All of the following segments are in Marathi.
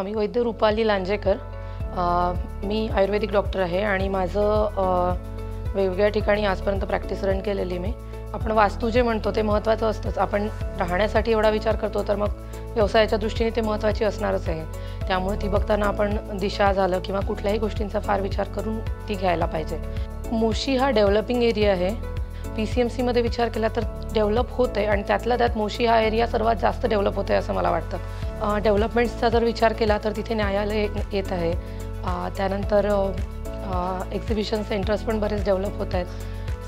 मी वैद्य रुपाली लांजेकर. मी आयुर्वेदिक डॉक्टर आहे आणि माझं वेगवेगळ्या ठिकाणी आजपर्यंत प्रॅक्टिस रन केलेली मी. आपण वास्तू जे म्हणतो ते महत्त्वाचं असतंच. आपण राहण्यासाठी एवढा विचार करतो तर मग व्यवसायाच्या दृष्टीने ते महत्त्वाची असणारच आहे. त्यामुळे ती बघताना आपण दिशा झालं किंवा कुठल्याही गोष्टींचा फार विचार करून ती घ्यायला पाहिजे. मोशी हा डेव्हलपिंग एरिया आहे. PCMCमध्ये विचार केला तर डेव्हलप होत आहे आणि त्यातल्या त्यात मोशी हा एरिया सर्वात जास्त डेव्हलप होत आहे असं मला वाटतं. डेव्हलपमेंट्सचा जर विचार केला तर तिथे न्यायालय येत आहे. त्यानंतर एक्झिबिशन सेंटर्स पण बरेच डेव्हलप होत आहेत.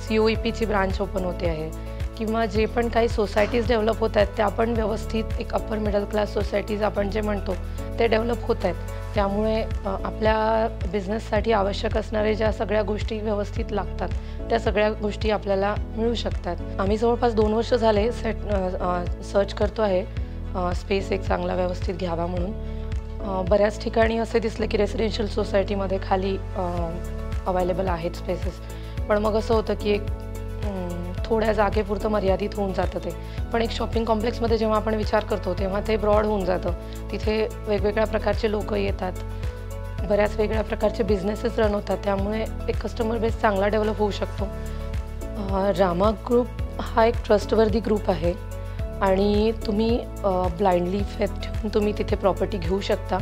COEPची ब्रांच ओपन होते आहे किंवा जे पण काही सोसायटीज डेव्हलप होत आहेत त्या पण व्यवस्थित एक अप्पर मिडल क्लास सोसायटीज आपण जे म्हणतो ते डेव्हलप होत आहेत. त्यामुळे आपल्या बिझनेससाठी आवश्यक असणाऱ्या ज्या सगळ्या गोष्टी व्यवस्थित लागतात त्या सगळ्या गोष्टी आपल्याला मिळू शकतात. आम्ही जवळपास 2 वर्ष झाले सर्च करतो आहे स्पेस एक चांगला व्यवस्थित घ्यावा म्हणून. बऱ्याच ठिकाणी असे दिसले की रेसिडेन्शियल सोसायटीमध्ये खाली अवेलेबल आहेत स्पेसेस, पण मग असं होतं की एक थोड्या जागेपुरतं मर्यादित होऊन जातं ते. पण एक शॉपिंग कॉम्प्लेक्समध्ये जेव्हा आपण विचार करतो तेव्हा ते ब्रॉड होऊन जातं. तिथे वेगवेगळ्या प्रकारचे लोक येतात, बऱ्याच वेगळ्या प्रकारचे बिझनेसेस रन होतात, त्यामुळे एक कस्टमर बेस चांगला डेव्हलप होऊ शकतो. रामा ग्रुप हा एक ट्रस्टवर्दी ग्रुप आहे आणि तुम्ही ब्लाइंडली फेथ ठेवून तुम्ही तिथे प्रॉपर्टी घेऊ शकता.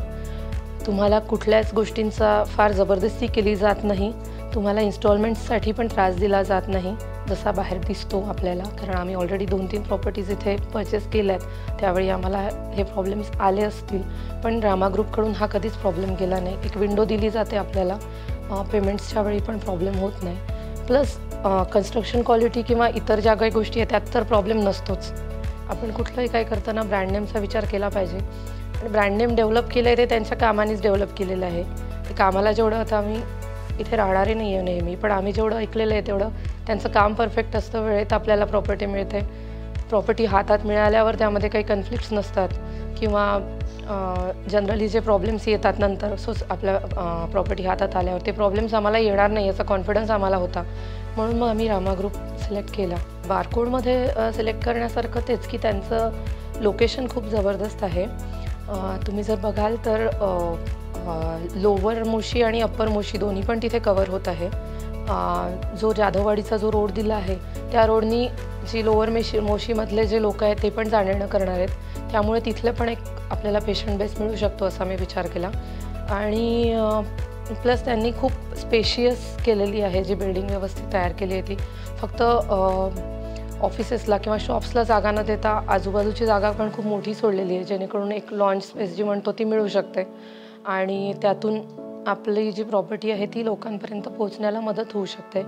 तुम्हाला कुठल्याच गोष्टींचा फार जबरदस्ती केली जात नाही. तुम्हाला इन्स्टॉलमेंट्ससाठी पण त्रास दिला जात नाही जसा बाहेर दिसतो आपल्याला, कारण आम्ही ऑलरेडी 2-3 प्रॉपर्टीज इथे परचेस केल्या आहेत. त्यावेळी आम्हाला हे प्रॉब्लेम्स आले असतील, पण रामा ग्रुपकडून हा कधीच प्रॉब्लेम गेला नाही. एक विंडो दिली जाते आपल्याला, पेमेंट्सच्या वेळी पण प्रॉब्लेम होत नाही. प्लस कन्स्ट्रक्शन क्वालिटी किंवा इतर ज्या काही गोष्टी आहेत त्यात तर प्रॉब्लेम नसतोच. आपण कुठलंही काय करताना ब्रँड नेमचा विचार केला पाहिजे आणि ब्रँड नेम डेव्हलप केलं आहे ते त्यांच्या कामानेच डेव्हलप केलेलं आहे. ते कामाला जेवढं आता आम्ही इथे राहणारे नाही आहे नेहमी, पण आम्ही जेवढं ऐकलेलं आहे तेवढं त्यांचं काम परफेक्ट असतं. वेळेत आपल्याला प्रॉपर्टी मिळते. प्रॉपर्टी हातात मिळाल्यावर त्यामध्ये काही कन्फ्लिक्ट्स नसतात किंवा जनरली जे प्रॉब्लेम्स येतात नंतर आपल्या प्रॉपर्टी हातात आल्यावर ते प्रॉब्लेम्स आम्हाला येणार नाही याचा कॉन्फिडन्स आम्हाला होता. म्हणून मग आम्ही रामा ग्रुप सिलेक्ट केला. बारकोडमध्ये सिलेक्ट करण्यासारखं तेच की त्यांचं लोकेशन खूप जबरदस्त आहे. तुम्ही जर बघाल तर लोअर मोशी आणि अप्पर मोशी दोन्ही पण तिथे कवर होत आहे. जो जाधववाडीचा जो रोड दिला आहे त्या रोडनी जी लोअर मोशीमधले जे लोक आहेत ते पण जाणं करणार आहेत. त्यामुळे तिथले पण एक आपल्याला पेशंट बेस मिळू शकतो असा मी विचार केला. आणि प्लस त्यांनी खूप स्पेशियस केलेली आहे जी बिल्डिंग व्यवस्थित तयार केली आहे. ती फक्त ऑफिसेसला किंवा शॉप्सला जागा न देता आजूबाजूची जागा पण खूप मोठी सोडलेली आहे, जेणेकरून एक लॉन्च स्पेस जी म्हणतो ती मिळू शकते आणि त्यातून आपली जी प्रॉपर्टी आहे ती लोकांपर्यंत पोहोचण्याला मदत होऊ शकते.